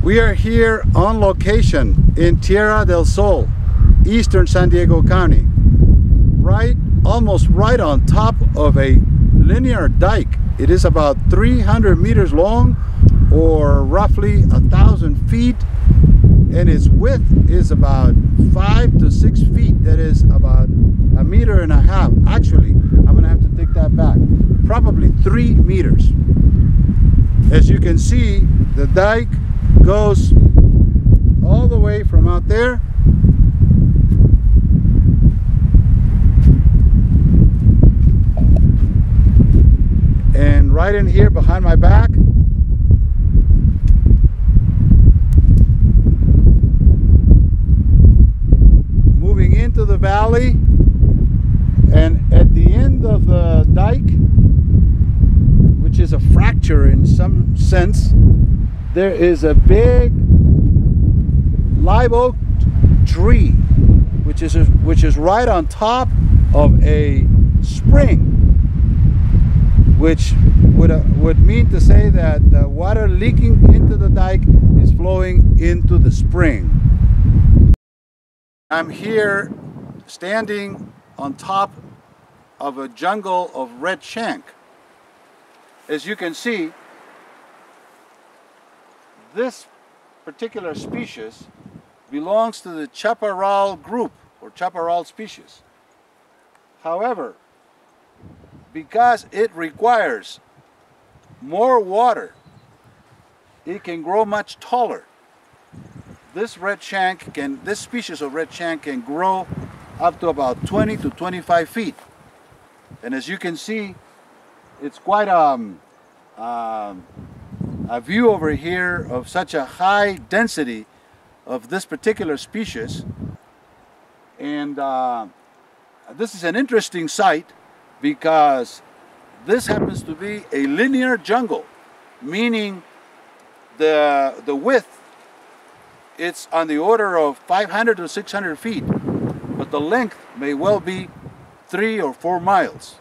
We are here on location in Tierra del Sol, eastern San Diego County, almost right on top of a linear dike. It is about 300 meters long, or roughly 1,000 feet, and its width is about 5 to 6 feet. That is about 1.5 meters. Actually, I'm gonna have to take that back. Probably 3 meters. As you can see, the dike goes all the way from out there and right in here behind my back. Moving into the valley, and at the end of the dike, which is a fracture in some sense, there is a big live oak tree, which is right on top of a spring, which would mean to say that the water leaking into the dike is flowing into the spring. I'm here standing on top of a jungle of red shank. As you can see, this particular species belongs to the chaparral group, or chaparral species. However, because it requires more water, it can grow much taller. This species of red shank can grow up to about 20 to 25 feet. And as you can see, it's quite a view over here of such a high density of this particular species. And this is an interesting site because this happens to be a linear jungle, meaning the width, it's on the order of 500 to 600 feet, but the length may well be 3 or 4 miles.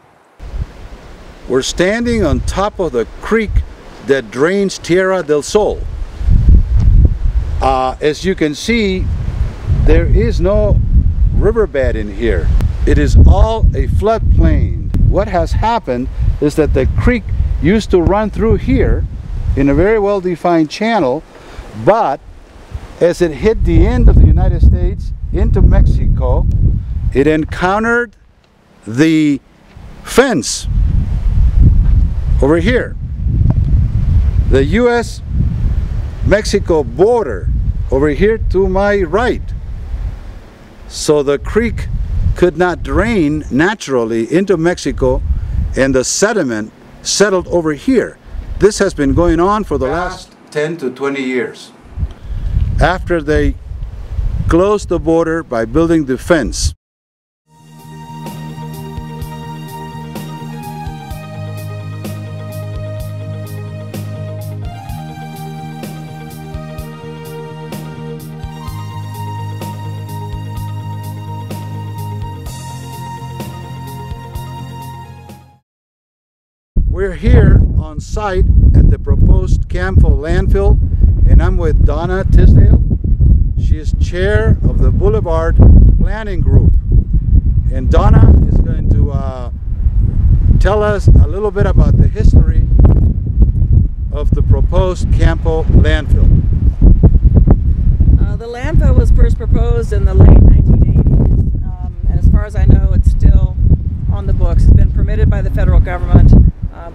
We're standing on top of the creek that drains Tierra del Sol. As you can see, there is no riverbed in here. It is all a floodplain. What has happened is that the creek used to run through here in a very well-defined channel, but as it hit the end of the United States into Mexico, it encountered the fence over here, the US-Mexico border over here to my right. So the creek could not drain naturally into Mexico, and the sediment settled over here. This has been going on for the last 10 to 20 years. After they closed the border by building the fence. We're here on site at the proposed Campo landfill, and I'm with Donna Tisdale. She is chair of the Boulevard planning group. And Donna is going to tell us a little bit about the history of the proposed Campo landfill. The landfill was first proposed in the late 1980s, and as far as I know, it's still on the books. It's been permitted by the federal government,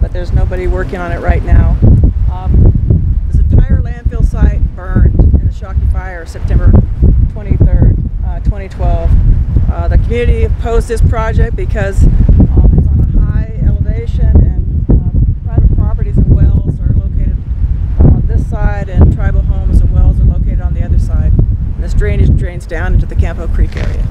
but there's nobody working on it right now. This entire landfill site burned in the Shockey Fire September 23rd, 2012. The community opposed this project because it's on a high elevation, and private properties and wells are located on this side, and tribal homes and wells are located on the other side. And this drainage drains down into the Campo Creek area.